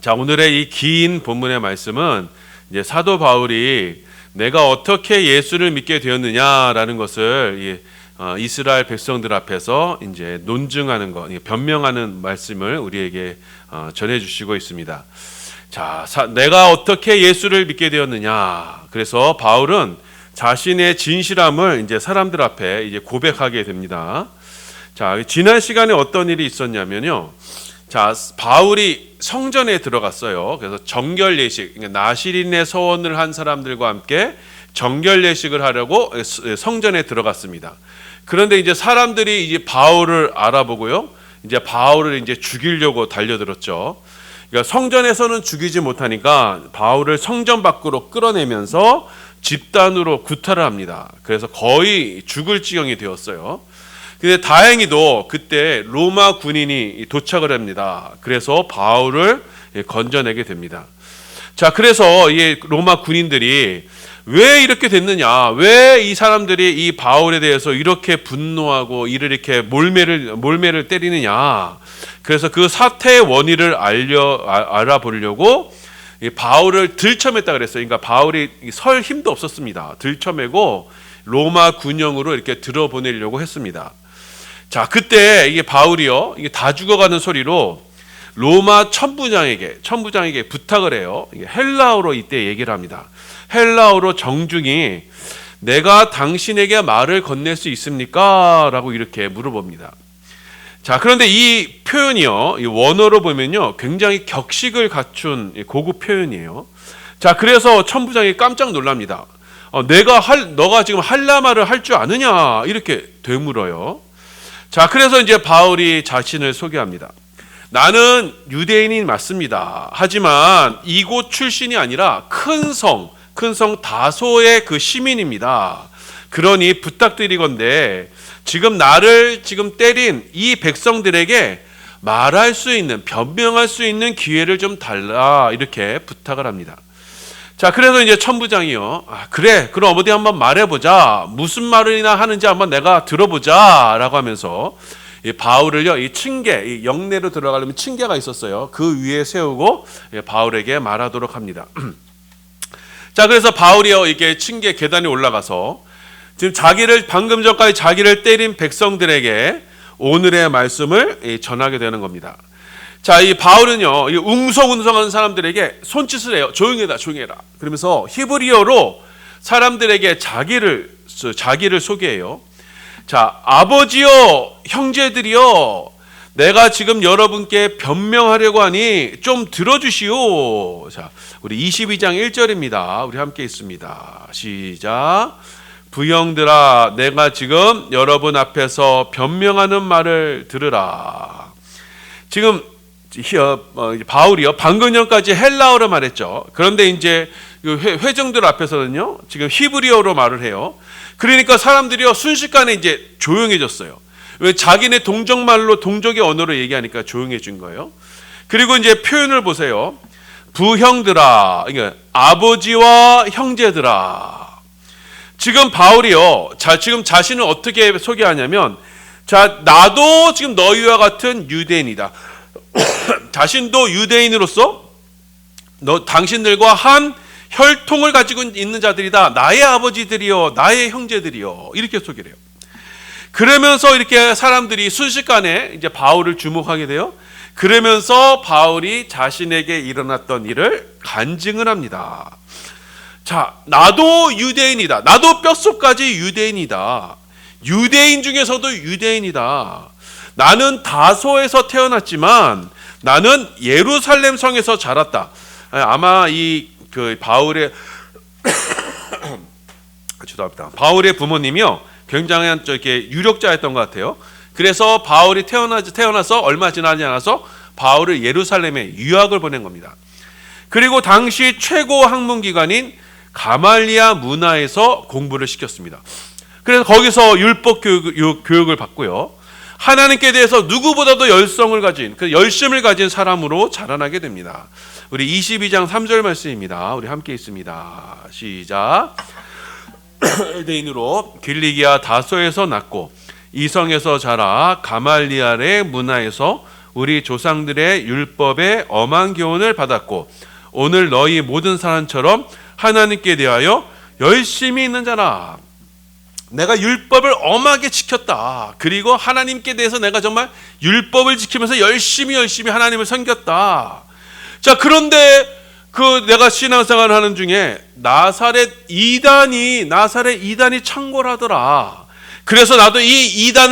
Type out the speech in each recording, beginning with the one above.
자, 오늘의 이 긴 본문의 말씀은 이제 사도 바울이 내가 어떻게 예수를 믿게 되었느냐라는 것을 이스라엘 백성들 앞에서 이제 논증하는 것, 변명하는 말씀을 우리에게 전해주시고 있습니다. 자, 내가 어떻게 예수를 믿게 되었느냐. 그래서 바울은 자신의 진실함을 이제 사람들 앞에 이제 고백하게 됩니다. 자, 지난 시간에 어떤 일이 있었냐면요. 자, 바울이 성전에 들어갔어요. 그래서 정결 예식, 그러니까 나시린의 서원을 한 사람들과 함께 정결 예식을 하려고 성전에 들어갔습니다. 그런데 이제 사람들이 이제 바울을 알아보고요. 이제 바울을 이제 죽이려고 달려들었죠. 그러니까 성전에서는 죽이지 못하니까 바울을 성전 밖으로 끌어내면서 집단으로 구타를 합니다. 그래서 거의 죽을 지경이 되었어요. 근데 다행히도 그때 로마 군인이 도착을 합니다. 그래서 바울을 건져내게 됩니다. 자, 그래서 이 로마 군인들이 왜 이렇게 됐느냐? 왜 이 사람들이 이 바울에 대해서 이렇게 분노하고 이를 이렇게 몰매를 때리느냐? 그래서 그 사태의 원인을 알아보려고 바울을 들쳐맸다 그랬어요. 그러니까 바울이 설 힘도 없었습니다. 들쳐매고 로마 군영으로 이렇게 들어보내려고 했습니다. 자, 그때 이게 바울이요, 이게 다 죽어가는 소리로 로마 천부장에게 부탁을 해요. 헬라어로 이때 얘기를 합니다. 헬라어로 정중히 내가 당신에게 말을 건넬 수 있습니까? 라고 이렇게 물어봅니다. 자, 그런데 이 표현이요, 이 원어로 보면요, 굉장히 격식을 갖춘 고급 표현이에요. 자, 그래서 천부장이 깜짝 놀랍니다. 너가 지금 할라 말을 할 줄 아느냐? 이렇게 되물어요. 자, 그래서 이제 바울이 자신을 소개합니다. 나는 유대인이 맞습니다. 하지만 이곳 출신이 아니라 큰 성 다소의 그 시민입니다. 그러니 부탁드리건대 지금 나를 때린 이 백성들에게 말할 수 있는, 변명할 수 있는 기회를 좀 달라, 이렇게 부탁을 합니다. 자, 그래서 이제 천부장이요. 그래, 그럼 어디 한번 말해보자. 무슨 말이나 하는지 한번 내가 들어보자. 라고 하면서 이 바울을요, 이 층계, 이 영내로 들어가려면 층계가 있었어요. 그 위에 세우고 바울에게 말하도록 합니다. 자, 그래서 바울이요, 이렇게 층계 계단에 올라가서 지금 방금 전까지 자기를 때린 백성들에게 오늘의 말씀을 전하게 되는 겁니다. 자, 이 바울은요, 이 웅성웅성한 사람들에게 손짓을 해요. 조용해라. 그러면서 히브리어로 사람들에게 자기를 소개해요. 자, 아버지요, 형제들이요, 내가 지금 여러분께 변명하려고 하니 좀 들어주시오. 자, 우리 22장 1절입니다. 우리 함께 있습니다. 시작. 부형들아, 내가 지금 여러분 앞에서 변명하는 말을 들으라. 지금 바울이요, 방금 전까지 헬라어로 말했죠. 그런데 이제 회중들 앞에서는요, 지금 히브리어로 말을 해요. 그러니까 사람들이요, 순식간에 이제 조용해졌어요. 왜? 자기네 동족말로, 동족의 언어로 얘기하니까 조용해진 거예요. 그리고 이제 표현을 보세요. 부형들아, 그러니까 아버지와 형제들아. 지금 바울이요, 지금 자신을 어떻게 소개하냐면, 자, 나도 지금 너희와 같은 유대인이다. 자신도 유대인으로서 당신들과 한 혈통을 가지고 있는 자들이다. 나의 아버지들이요, 나의 형제들이요, 이렇게 소개를 해요. 그러면서 이렇게 사람들이 순식간에 이제 바울을 주목하게 돼요. 그러면서 바울이 자신에게 일어났던 일을 간증을 합니다. 자, 나도 유대인이다. 나도 뼛속까지 유대인이다. 유대인 중에서도 유대인이다. 나는 다소에서 태어났지만 나는 예루살렘 성에서 자랐다. 아마 바울의 죄송합니다. 바울의 부모님이요, 굉장한 유력자였던 것 같아요. 그래서 바울이 태어나서 얼마 지나지 않아서 바울을 예루살렘에 유학을 보낸 겁니다. 그리고 당시 최고 학문기관인 가말리아 문화에서 공부를 시켰습니다. 그래서 거기서 율법 교육을 받고요, 하나님께 대해서 누구보다도 열심을 가진 사람으로 자라나게 됩니다. 우리 22장 3절 말씀입니다. 우리 함께 있습니다. 시작. 유대인으로 길리기아 다소에서 났고 이성에서 자라 가말리알의 문화에서 우리 조상들의 율법의 엄한 교훈을 받았고 오늘 너희 모든 사람처럼 하나님께 대하여 열심히 있는 자라. 내가 율법을 엄하게 지켰다. 그리고 하나님께 대해서 내가 정말 율법을 지키면서 열심히 하나님을 섬겼다. 자, 그런데 내가 신앙생활을 하는 중에 나사렛 이단이 창궐 하더라. 그래서 나도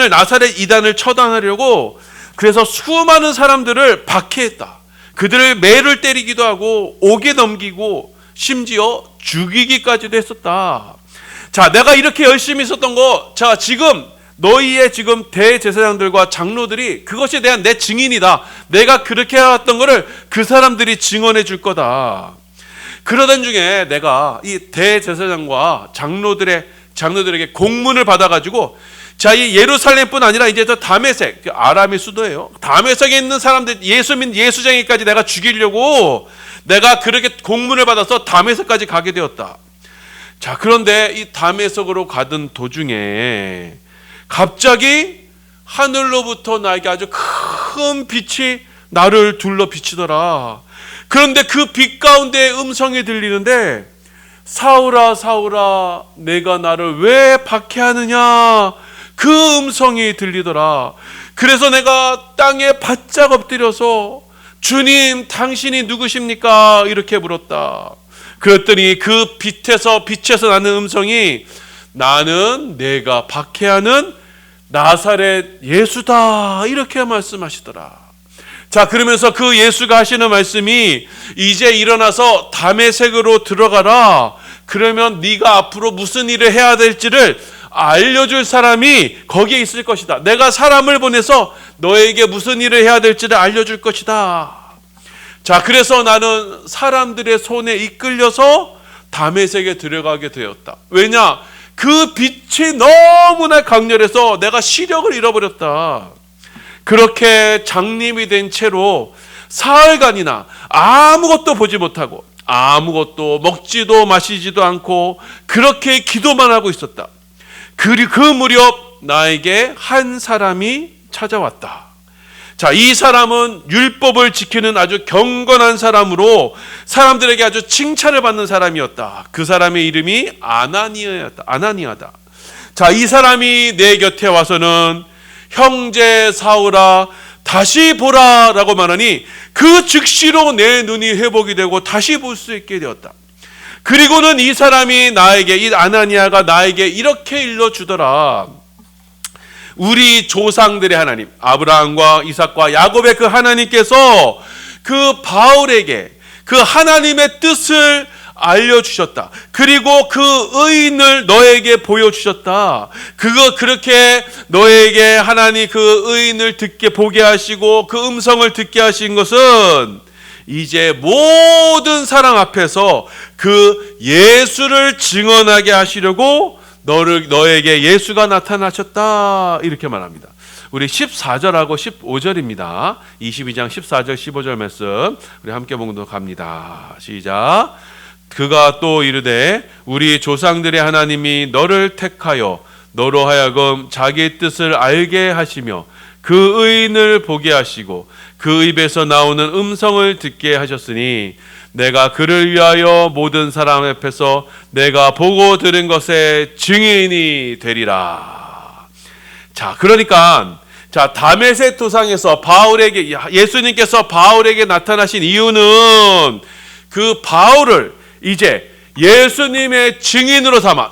나사렛 이단을 처단하려고 그래서 수많은 사람들을 박해했다. 그들을 매를 때리기도 하고 옥에 넘기고 심지어 죽이기까지도 했었다. 자, 내가 이렇게 열심히 있었던 거, 자, 지금 너희의 지금 대제사장들과 장로들이 그것에 대한 내 증인이다. 내가 그렇게 해왔던 거를 그 사람들이 증언해 줄 거다. 그러던 중에 내가 이 대제사장과 장로들에게 공문을 받아가지고, 자, 이 예루살렘뿐 아니라 이제 저 다메섹, 아람의 수도예요. 다메섹에 있는 사람들, 예수쟁이까지 내가 죽이려고 내가 그렇게 공문을 받아서 다메섹까지 가게 되었다. 자, 그런데 이 다메섹으로 가던 도중에 갑자기 하늘로부터 나에게 아주 큰 빛이 나를 둘러 비치더라. 그런데 그 빛 가운데 음성이 들리는데, 사울아 사울아 내가 나를 왜 박해하느냐, 그 음성이 들리더라. 그래서 내가 땅에 바짝 엎드려서 주님 당신이 누구십니까? 이렇게 물었다. 그랬더니 그 빛에서 나는 음성이 나는 내가 박해하는 나사렛 예수다, 이렇게 말씀하시더라. 자, 그러면서 그 예수가 하시는 말씀이 이제 일어나서 다메섹으로 들어가라. 그러면 네가 앞으로 무슨 일을 해야 될지를 알려줄 사람이 거기에 있을 것이다. 내가 사람을 보내서 너에게 무슨 일을 해야 될지를 알려줄 것이다. 자, 그래서 나는 사람들의 손에 이끌려서 다메섹에 들어가게 되었다. 왜냐? 그 빛이 너무나 강렬해서 내가 시력을 잃어버렸다. 그렇게 장님이 된 채로 사흘간이나 아무것도 보지 못하고 아무것도 먹지도 마시지도 않고 그렇게 기도만 하고 있었다. 그 무렵 나에게 한 사람이 찾아왔다. 자, 이 사람은 율법을 지키는 아주 경건한 사람으로 사람들에게 아주 칭찬을 받는 사람이었다. 그 사람의 이름이 아나니아다. 자, 이 사람이 내 곁에 와서는 형제 사울아 다시 보라 라고 말하니 그 즉시로 내 눈이 회복이 되고 다시 볼 수 있게 되었다. 그리고는 이 사람이 이 아나니아가 나에게 이렇게 일러주더라. 우리 조상들의 하나님, 아브라함과 이삭과 야곱의 그 하나님께서 그 바울에게 그 하나님의 뜻을 알려주셨다. 그리고 그 의인을 너에게 보여주셨다. 그렇게 너에게 하나님 그 의인을 보게 하시고 그 음성을 듣게 하신 것은 이제 모든 사람 앞에서 그 예수를 증언하게 하시려고 너에게 예수가 나타나셨다, 이렇게 말합니다. 우리 14절하고 15절입니다. 22장 14절 15절 말씀 우리 함께 봉독 갑니다. 시작. 그가 또 이르되 우리 조상들의 하나님이 너를 택하여 너로 하여금 자기의 뜻을 알게 하시며 그 의인을 보게 하시고 그 입에서 나오는 음성을 듣게 하셨으니 내가 그를 위하여 모든 사람 앞에서 내가 보고 들은 것의 증인이 되리라. 자, 그러니까 다메섹 도상에서 예수님께서 바울에게 나타나신 이유는 그 바울을 이제 예수님의 증인으로 삼아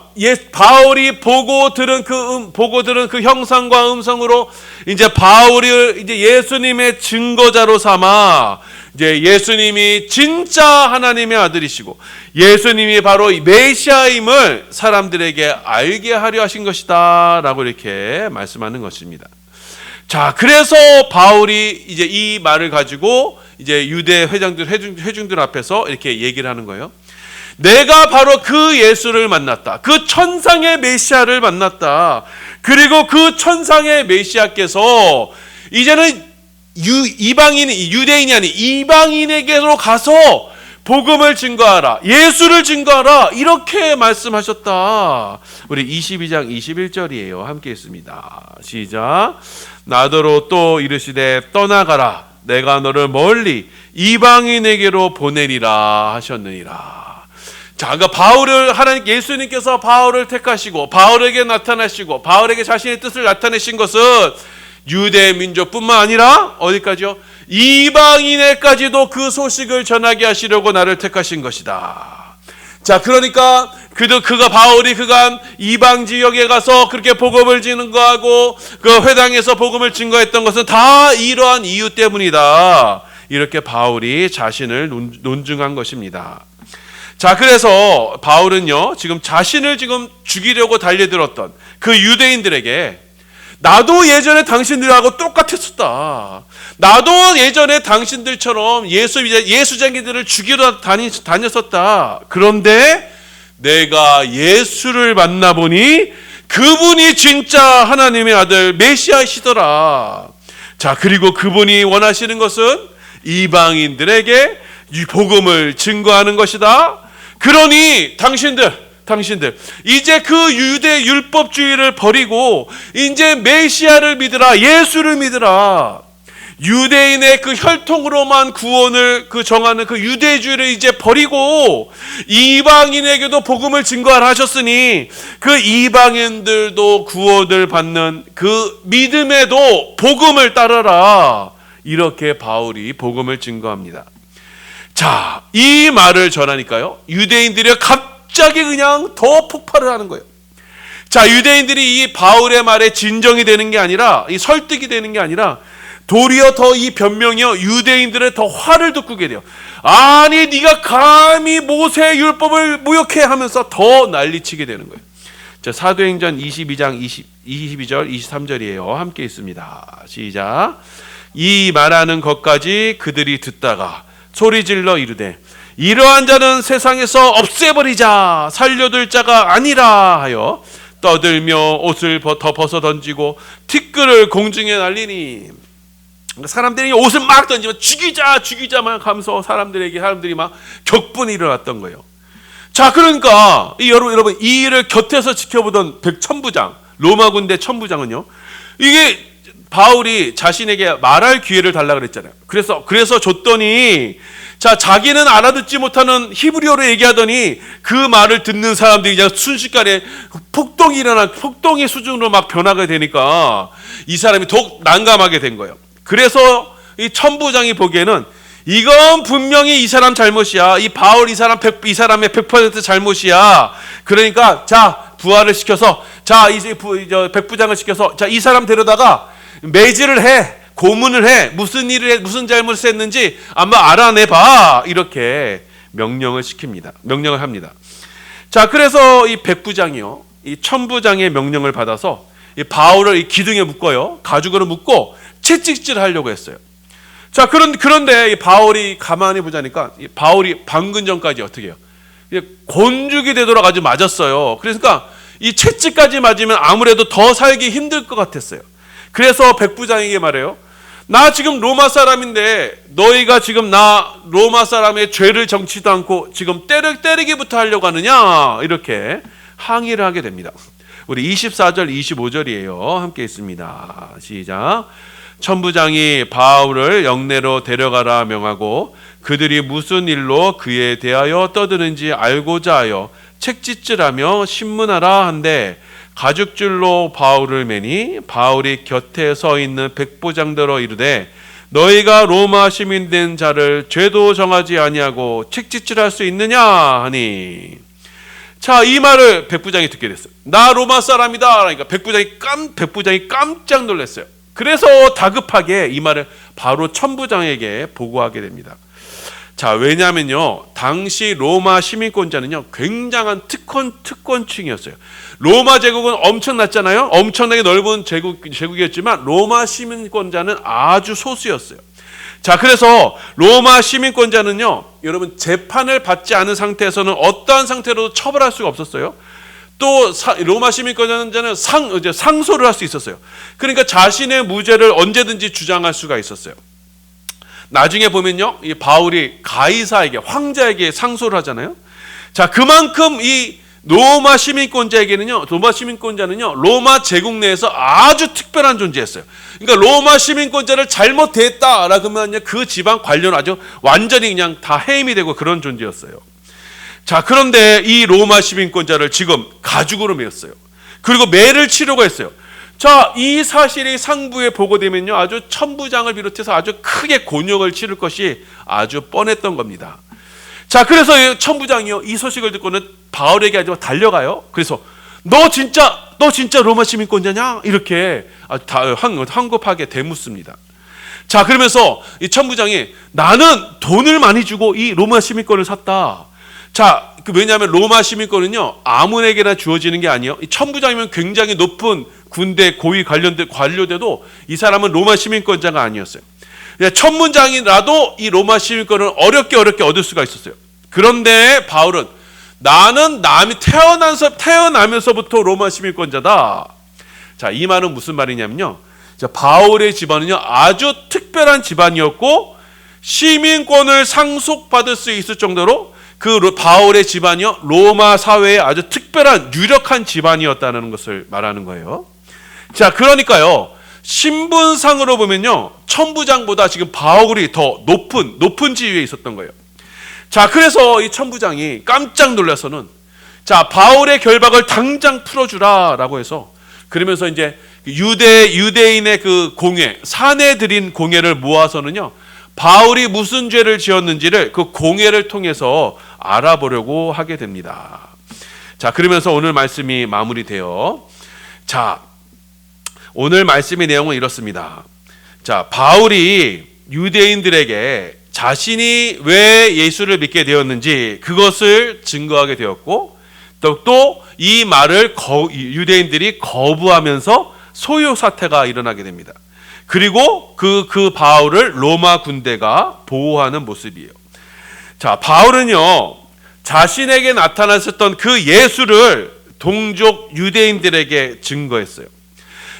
바울이 보고 들은 그 형상과 음성으로 이제 바울을 이제 예수님의 증거자로 삼아 이제 예수님이 진짜 하나님의 아들이시고 예수님이 바로 메시아임을 사람들에게 알게 하려 하신 것이다라고 이렇게 말씀하는 것입니다. 자, 그래서 바울이 이제 이 말을 가지고 이제 유대 회중들 앞에서 이렇게 얘기를 하는 거예요. 내가 바로 그 예수를 만났다. 그 천상의 메시아를 만났다. 그리고 그 천상의 메시아께서 이제는 유대인이 아닌 이방인에게로 가서 복음을 증거하라, 예수를 증거하라, 이렇게 말씀하셨다. 우리 22장 21절이에요. 함께 있습니다. 시작. 나더러 또 이르시되 떠나가라, 내가 너를 멀리 이방인에게로 보내리라 하셨느니라. 자, 그러니까 예수님께서 바울을 택하시고 바울에게 나타나시고 바울에게 자신의 뜻을 나타내신 것은 유대 민족뿐만 아니라 어디까지요? 이방인에까지도 그 소식을 전하게 하시려고 나를 택하신 것이다. 자, 그러니까 바울이 그간 이방 지역에 가서 그렇게 복음을 증거하고 그 회당에서 복음을 증거했던 것은 다 이러한 이유 때문이다. 이렇게 바울이 자신을 논증한 것입니다. 자, 그래서 바울은요, 지금 자신을 죽이려고 달려들었던 그 유대인들에게 나도 예전에 당신들하고 똑같았었다. 나도 예전에 당신들처럼 예수쟁이들을 죽이러 다녔었다. 그런데 내가 예수를 만나보니 그분이 진짜 하나님의 아들 메시아이시더라. 자, 그리고 그분이 원하시는 것은 이방인들에게 이 복음을 증거하는 것이다. 그러니 당신들 이제 그 유대 율법주의를 버리고 이제 메시아를 믿으라, 예수를 믿으라. 유대인의 그 혈통으로만 구원을 정하는 그 유대주의를 이제 버리고 이방인에게도 복음을 증거하라 하셨으니 그 이방인들도 구원을 받는 그 믿음에도 복음을 따르라. 이렇게 바울이 복음을 증거합니다. 자, 이 말을 전하니까요, 유대인들이 갑자기 그냥 더 폭발을 하는 거예요. 자, 유대인들이 이 바울의 말에 진정이 되는 게 아니라, 이 설득이 되는 게 아니라 도리어 더 이 변명이요, 유대인들의 더 화를 돋구게 돼요. 아니, 네가 감히 모세의 율법을 모욕해 하면서 더 난리치게 되는 거예요. 자, 사도행전 22장 22절 23절이에요. 함께 있습니다. 시작. 이 말하는 것까지 그들이 듣다가 소리질러 이르되 이러한 자는 세상에서 없애버리자, 살려둘 자가 아니라 하여 떠들며 옷을 더 벗어 던지고 티끌을 공중에 날리니, 사람들이 옷을 막 던지면 죽이자 막 하면서 사람들이 막 격분이 일어났던 거예요. 자, 그러니까 여러분 이 일을 곁에서 지켜보던 천부장, 로마 군대 천부장은요, 이게 바울이 자신에게 말할 기회를 달라 그랬잖아요. 그래서 줬더니, 자, 자기는 알아듣지 못하는 히브리어로 얘기하더니 그 말을 듣는 사람들이 그냥 순식간에 폭동의 수준으로 막 변하게 되니까 이 사람이 더욱 난감하게 된 거예요. 그래서 이 천부장이 보기에는 이건 분명히 이 사람 잘못이야. 이 바울 이 사람의 100% 잘못이야. 그러니까 자, 부하를 시켜서, 자, 백부장을 시켜서, 자, 이 사람 데려다가 매질을 해, 고문을 해, 무슨 잘못을 했는지 한번 알아내봐. 이렇게 명령을 합니다. 자, 그래서 이 백부장이요, 이 천부장의 명령을 받아서 이 바울을 이 기둥에 묶어요. 가죽으로 묶고 채찍질을 하려고 했어요. 자, 그런데 이 바울이 가만히 보자니까 이 바울이 방금 전까지 어떻게 해요? 곤죽이 되도록 아주 맞았어요. 그러니까 이 채찍까지 맞으면 아무래도 더 살기 힘들 것 같았어요. 그래서 백부장에게 말해요. 나 지금 로마 사람인데 너희가 지금 나 로마 사람의 죄를 정치도 않고 지금 때리기부터 하려고 하느냐, 이렇게 항의를 하게 됩니다. 우리 24절 25절이에요. 함께 있습니다. 시작. 천부장이 바울을 영내로 데려가라 명하고 그들이 무슨 일로 그에 대하여 떠드는지 알고자 하여 책짓질하며 신문하라 한데, 가죽줄로 바울을 매니 바울이 곁에 서 있는 백부장들어 이르되 너희가 로마 시민 된 자를 죄도 정하지 아니하고 책짓질할 수 있느냐 하니. 자, 이 말을 백부장이 듣게 됐어요. 나 로마 사람이다. 그러니까 백부장이 깜짝 놀랐어요. 그래서 다급하게 이 말을 바로 천부장에게 보고하게 됩니다. 자, 왜냐하면요, 당시 로마 시민권자는요 굉장한 특권층이었어요. 로마 제국은 엄청났잖아요. 엄청나게 넓은 제국이었지만 로마 시민권자는 아주 소수였어요. 자, 그래서 로마 시민권자는요, 여러분 재판을 받지 않은 상태에서는 어떠한 상태로도 처벌할 수가 없었어요. 또 로마 시민권자는 상소를 할 수 있었어요. 그러니까 자신의 무죄를 언제든지 주장할 수가 있었어요. 나중에 보면요, 이 바울이 가이사에게, 황제에게 상소를 하잖아요. 자, 그만큼 이 로마 시민권자에게는요, 로마 제국 내에서 아주 특별한 존재였어요. 그러니까 로마 시민권자를 잘못했다라고 하면 그 지방 관료는 아주 완전히 그냥 다 해임이 되고 그런 존재였어요. 자, 그런데 이 로마 시민권자를 지금 가죽으로 메었어요. 그리고 매를 치려고 했어요. 자, 이 사실이 상부에 보고되면요, 아주 천부장을 비롯해서 아주 크게 곤욕을 치를 것이 아주 뻔했던 겁니다. 자, 그래서 천부장이요, 이 소식을 듣고는 바울에게 아주 달려가요. 그래서 너 진짜 로마 시민권자냐? 이렇게 황급하게 대묻습니다. 자, 그러면서 이 천부장이 나는 돈을 많이 주고 이 로마 시민권을 샀다. 자, 왜냐하면 로마 시민권은요, 아무에게나 주어지는 게 아니에요. 이 천부장이면 굉장히 높은 군대 고위 관료돼도 이 사람은 로마 시민권자가 아니었어요. 천문장이라도 이 로마 시민권을 어렵게 얻을 수가 있었어요. 그런데 바울은 나는 남이 태어나면서부터 로마 시민권자다. 자, 이 말은 무슨 말이냐면요, 자, 바울의 집안은요, 아주 특별한 집안이었고 시민권을 상속받을 수 있을 정도로 그 바울의 집안이요, 로마 사회에 아주 특별한 유력한 집안이었다는 것을 말하는 거예요. 자, 그러니까요, 신분상으로 보면요, 천부장보다 지금 바울이 더 높은 지위에 있었던 거예요. 자, 그래서 이 천부장이 깜짝 놀라서는, 자, 바울의 결박을 당장 풀어주라라고 해서, 그러면서 이제 유대인의 그 공회, 사내 드린 공회를 모아서는요, 바울이 무슨 죄를 지었는지를 그 공회를 통해서 알아보려고 하게 됩니다. 자, 그러면서 오늘 말씀이 마무리돼요. 자, 오늘 말씀의 내용은 이렇습니다. 자, 바울이 유대인들에게 자신이 왜 예수를 믿게 되었는지 그것을 증거하게 되었고, 또 이 말을 유대인들이 거부하면서 소요 사태가 일어나게 됩니다. 그리고 그 바울을 로마 군대가 보호하는 모습이에요. 자, 바울은요, 자신에게 나타났었던 그 예수를 동족 유대인들에게 증거했어요.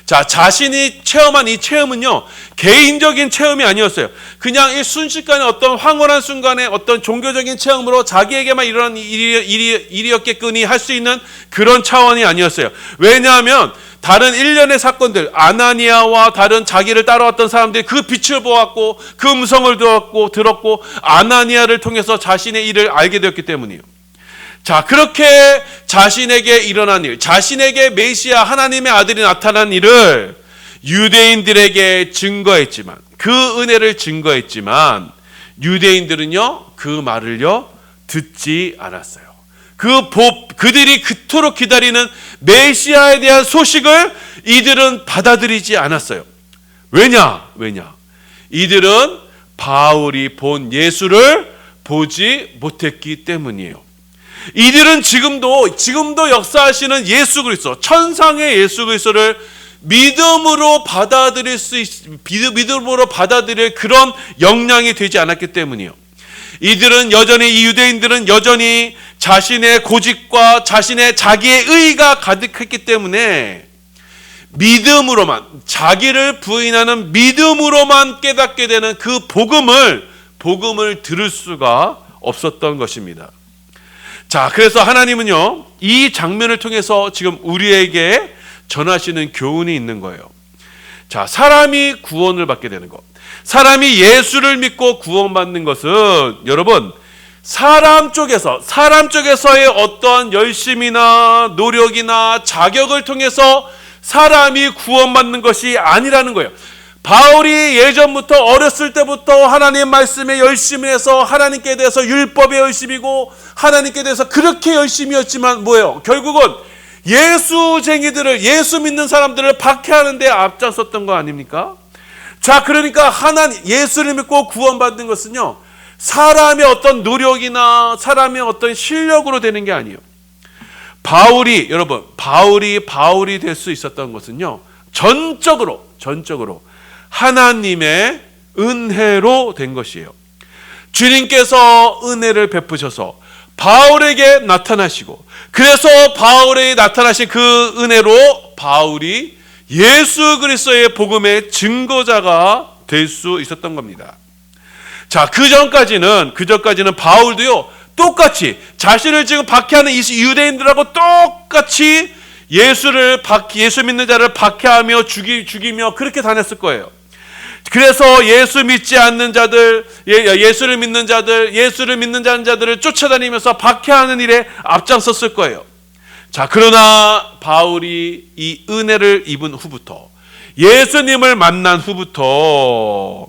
자, 자신이 체험한 이 체험은요, 개인적인 체험이 아니었어요. 그냥 이 순식간에 어떤 황홀한 순간에 어떤 종교적인 체험으로 자기에게만 일어난 일이었겠거니 할 수 있는 그런 차원이 아니었어요. 왜냐하면 다른 일련의 사건들, 아나니아와 다른 자기를 따라왔던 사람들이 그 빛을 보았고 그 음성을 들었고 아나니아를 통해서 자신의 일을 알게 되었기 때문이에요. 자, 그렇게 자신에게 일어난 일, 자신에게 메시아 하나님의 아들이 나타난 일을 유대인들에게 증거했지만, 그 은혜를 증거했지만 유대인들은요, 그 말을요 듣지 않았어요. 그들이 그토록 기다리는 메시아에 대한 소식을 이들은 받아들이지 않았어요. 왜냐? 이들은 바울이 본 예수를 보지 못했기 때문이에요. 이들은 지금도 역사하시는 예수 그리스도, 천상의 예수 그리스도를 믿음으로 받아들일 그런 역량이 되지 않았기 때문이에요. 이 유대인들은 여전히 자신의 고집과 자기의 의가 가득했기 때문에 믿음으로만, 자기를 부인하는 믿음으로만 깨닫게 되는 그 복음을 들을 수가 없었던 것입니다. 자, 그래서 하나님은요, 이 장면을 통해서 지금 우리에게 전하시는 교훈이 있는 거예요. 자, 사람이 구원을 받게 되는 것, 사람이 예수를 믿고 구원받는 것은 여러분, 사람 쪽에서의 어떠한 열심이나 노력이나 자격을 통해서 사람이 구원받는 것이 아니라는 거예요. 바울이 예전부터 어렸을 때부터 하나님 말씀에 열심히 해서 하나님께 대해서 율법에 열심이고 하나님께 대해서 그렇게 열심이었지만 뭐예요? 결국은 예수쟁이들을, 예수 믿는 사람들을 박해하는 데 앞장섰던 거 아닙니까? 자, 그러니까 예수를 믿고 구원받는 것은요, 사람의 어떤 노력이나 사람의 어떤 실력으로 되는 게 아니에요. 바울이 될 수 있었던 것은요, 전적으로 하나님의 은혜로 된 것이에요. 주님께서 은혜를 베푸셔서 바울에게 나타나시고, 그래서 바울에게 나타나신 그 은혜로 바울이 예수 그리스도의 복음의 증거자가 될 수 있었던 겁니다. 자, 그전까지는 바울도요, 똑같이 자신을 지금 박해하는 이 유대인들하고 똑같이 예수 믿는 자를 박해하며 죽이며 그렇게 다녔을 거예요. 그래서 예수 믿지 않는 자들, 예수를 믿는 자들을 쫓아다니면서 박해하는 일에 앞장섰을 거예요. 자, 그러나 바울이 이 은혜를 입은 후부터, 예수님을 만난 후부터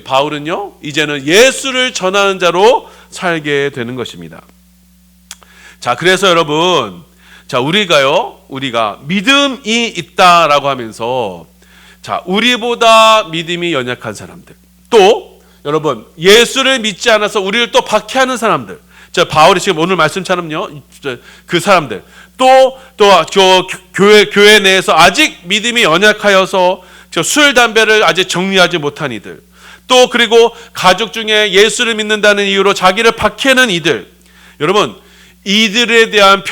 바울은요, 이제는 예수를 전하는 자로 살게 되는 것입니다. 자, 그래서 여러분, 자, 우리가 믿음이 있다라고 하면서, 자, 우리보다 믿음이 연약한 사람들, 또 여러분 예수를 믿지 않아서 우리를 또 박해하는 사람들, 자, 바울이 지금 오늘 말씀처럼요, 그 사람들, 또 교회 내에서 아직 믿음이 연약하여서 술, 담배를 아직 정리하지 못한 이들, 또 그리고 가족 중에 예수를 믿는다는 이유로 자기를 박해하는 이들, 여러분 이들에 대한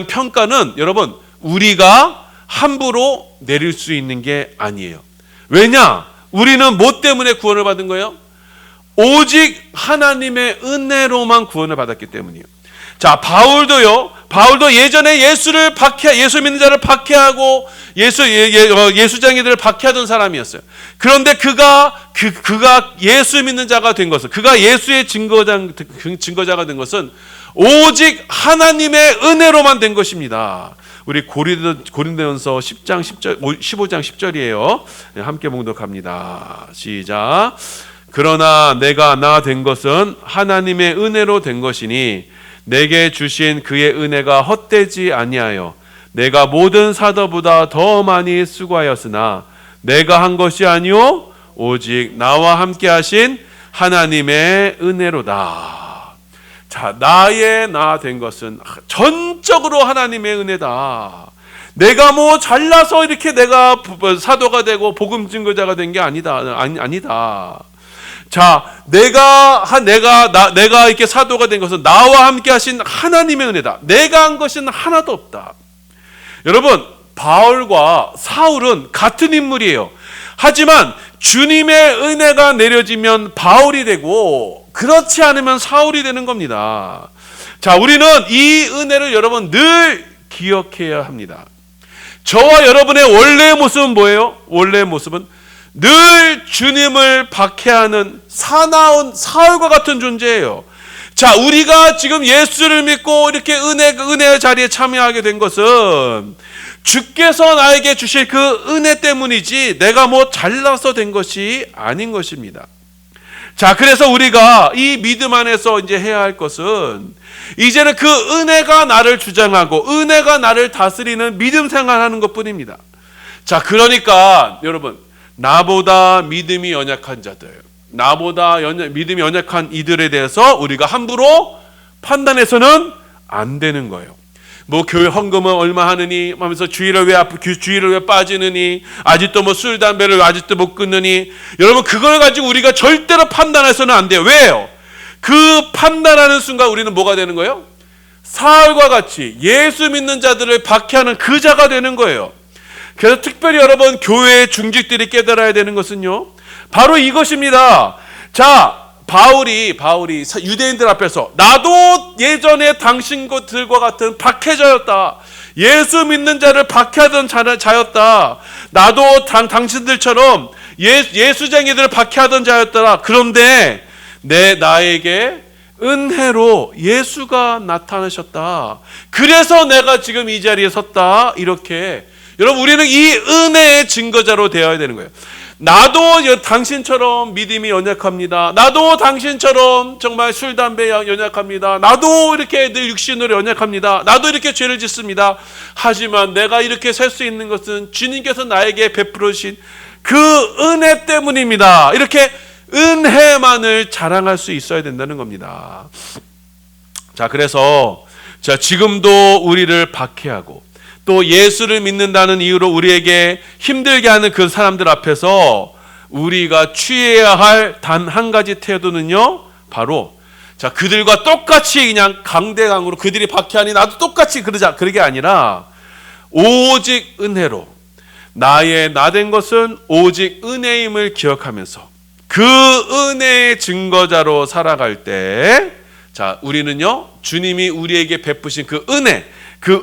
평가는 여러분 우리가 함부로 내릴 수 있는 게 아니에요. 왜냐? 우리는 뭐 때문에 구원을 받은 거예요? 오직 하나님의 은혜로만 구원을 받았기 때문이에요. 자, 바울도 예전에 예수 믿는 자를 박해하고 예수쟁이들을 박해하던 사람이었어요. 그런데 그가 예수 믿는 자가 된 것은, 그가 예수의 증거자가 된 것은 오직 하나님의 은혜로만 된 것입니다. 우리 고린도전서 15장 10절이에요. 함께 봉독합니다. 시작. 그러나 내가 나 된 것은 하나님의 은혜로 된 것이니 내게 주신 그의 은혜가 헛되지 아니하여 내가 모든 사도보다 더 많이 수고하였으나 내가 한 것이 아니요 오직 나와 함께 하신 하나님의 은혜로다. 자, 나의 나 된 것은 전적으로 하나님의 은혜다. 내가 뭐 잘나서 이렇게 내가 사도가 되고 복음 증거자가 된 게 아니다. 자, 내가 이렇게 사도가 된 것은 나와 함께 하신 하나님의 은혜다. 내가 한 것은 하나도 없다. 여러분, 바울과 사울은 같은 인물이에요. 하지만 주님의 은혜가 내려지면 바울이 되고 그렇지 않으면 사울이 되는 겁니다. 자, 우리는 이 은혜를 여러분 늘 기억해야 합니다. 저와 여러분의 원래의 모습은 뭐예요? 원래의 모습은 늘 주님을 박해하는 사나운 사울과 같은 존재예요. 자, 우리가 지금 예수를 믿고 이렇게 은혜의 자리에 참여하게 된 것은 주께서 나에게 주실 그 은혜 때문이지 내가 뭐 잘나서 된 것이 아닌 것입니다. 자, 그래서 우리가 이 믿음 안에서 이제 해야 할 것은 이제는 그 은혜가 나를 주장하고 은혜가 나를 다스리는 믿음 생활하는 것뿐입니다. 자, 그러니까 여러분, 나보다 믿음이 연약한 자들, 믿음이 연약한 이들에 대해서 우리가 함부로 판단해서는 안 되는 거예요. 뭐 교회 헌금은 얼마 하느니 하면서 주일을 왜 빠지느니, 아직도 뭐 술 담배를 아직도 못 끊느니, 여러분 그걸 가지고 우리가 절대로 판단해서는 안 돼요. 왜요? 그 판단하는 순간 우리는 뭐가 되는 거예요? 사울과 같이 예수 믿는 자들을 박해하는 그 자가 되는 거예요. 그래서 특별히 여러분 교회의 중직들이 깨달아야 되는 것은요, 바로 이것입니다. 자, 바울이 유대인들 앞에서 나도 예전에 당신들과 같은 박해자였다. 예수 믿는 자를 박해하던 자였다. 나도 당신들처럼 예수쟁이들을 박해하던 자였더라. 그런데 나에게 은혜로 예수가 나타나셨다. 그래서 내가 지금 이 자리에 섰다. 이렇게 여러분, 우리는 이 은혜의 증거자로 되어야 되는 거예요. 나도 당신처럼 믿음이 연약합니다. 나도 당신처럼 정말 술, 담배 연약합니다. 나도 이렇게 늘 육신으로 연약합니다. 나도 이렇게 죄를 짓습니다. 하지만 내가 이렇게 살 수 있는 것은 주님께서 나에게 베풀어 주신 그 은혜 때문입니다. 이렇게 은혜만을 자랑할 수 있어야 된다는 겁니다. 자, 그래서 지금도 우리를 박해하고 또 예수를 믿는다는 이유로 우리에게 힘들게 하는 그 사람들 앞에서 우리가 취해야 할 단 한 가지 태도는요, 바로 그들과 똑같이 그냥 강대강으로 그들이 박해하니 나도 똑같이 그러게 아니라 오직 은혜로 나의 나된 것은 오직 은혜임을 기억하면서 그 은혜의 증거자로 살아갈 때, 자, 우리는요, 주님이 우리에게 베푸신 그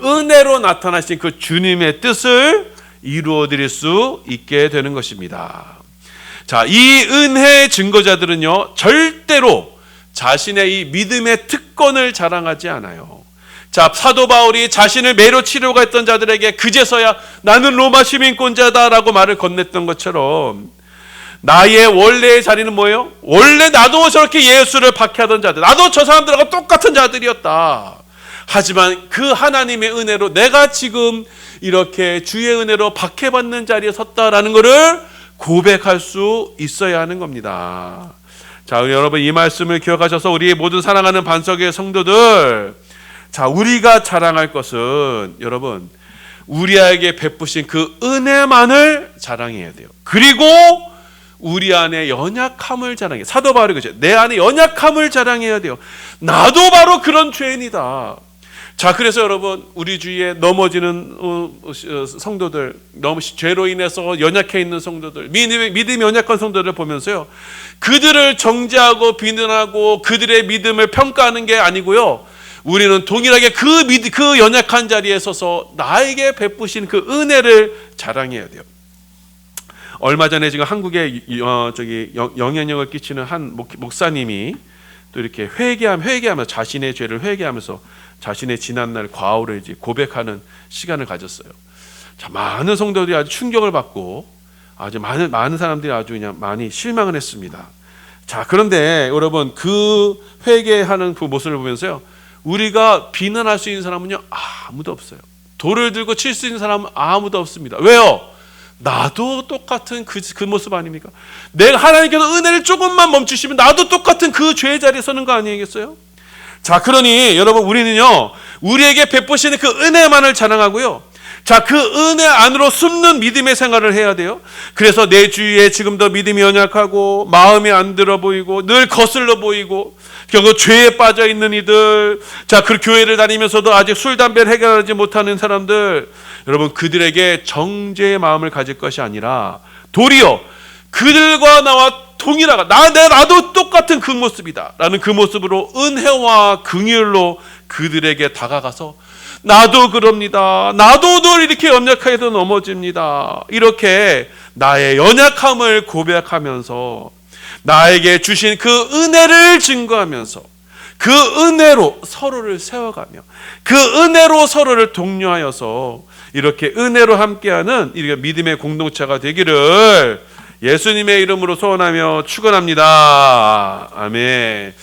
은혜로 나타나신 그 주님의 뜻을 이루어 드릴 수 있게 되는 것입니다. 자, 이 은혜의 증거자들은요, 절대로 자신의 이 믿음의 특권을 자랑하지 않아요. 자, 사도 바울이 자신을 매로 치려고 했던 자들에게 그제서야 나는 로마 시민권자다라고 말을 건넸던 것처럼, 나의 원래의 자리는 뭐예요? 원래 나도 저렇게 예수를 박해하던 자들, 나도 저 사람들하고 똑같은 자들이었다. 하지만 그 하나님의 은혜로 내가 지금 이렇게 주의 은혜로 박해받는 자리에 섰다라는 것을 고백할 수 있어야 하는 겁니다. 자, 우리 여러분 이 말씀을 기억하셔서 우리 모든 사랑하는 반석의 성도들, 자, 우리가 자랑할 것은 여러분 우리에게 베푸신 그 은혜만을 자랑해야 돼요. 그리고 우리 안에 연약함을 자랑해요. 사도 바울이 그죠? 내 안에 연약함을 자랑해야 돼요. 나도 바로 그런 죄인이다. 자, 그래서 여러분 우리 주위에 넘어지는 성도들, 너무 죄로 인해서 연약해 있는 성도들, 믿음이 연약한 성도들을 보면서요, 그들을 정죄하고 비난하고 그들의 믿음을 평가하는 게 아니고요, 우리는 동일하게 그 연약한 자리에 서서 나에게 베푸신 그 은혜를 자랑해야 돼요. 얼마 전에 지금 한국에 영향력을 끼치는 한 목사님이 또 이렇게 회개하면서 자신의 죄를 회개하면서 자신의 지난날 과오를 이제 고백하는 시간을 가졌어요. 자, 많은 성도들이 아주 충격을 받고 아주 많은 사람들이 아주 그냥 많이 실망을 했습니다. 자, 그런데 여러분 그 회개하는 그 모습을 보면서요, 우리가 비난할 수 있는 사람은요 아무도 없어요. 돌을 들고 칠 수 있는 사람은 아무도 없습니다. 왜요? 나도 똑같은 그 모습 아닙니까? 내가 하나님께서 은혜를 조금만 멈추시면 나도 똑같은 그 죄의 자리에 서는 거 아니겠어요? 자, 그러니 여러분 우리는요, 우리에게 베푸시는 그 은혜만을 자랑하고요, 자, 그 은혜 안으로 숨는 믿음의 생활을 해야 돼요. 그래서 내 주위에 지금도 믿음이 연약하고 마음이 안 들어 보이고 늘 거슬러 보이고 결국 죄에 빠져 있는 이들, 자, 그 교회를 다니면서도 아직 술, 담배를 해결하지 못하는 사람들, 여러분 그들에게 정죄의 마음을 가질 것이 아니라 도리어 그들과 나와 동일하가 나도 똑같은 그 모습이다 라는 그 모습으로 은혜와 긍휼로 그들에게 다가가서 나도 그럽니다, 나도 늘 이렇게 연약하게도 넘어집니다, 이렇게 나의 연약함을 고백하면서 나에게 주신 그 은혜를 증거하면서 그 은혜로 서로를 세워가며 그 은혜로 서로를 독려하여서 이렇게 은혜로 함께하는 이렇게 믿음의 공동체가 되기를 예수님의 이름으로 소원하며 축원합니다. 아멘.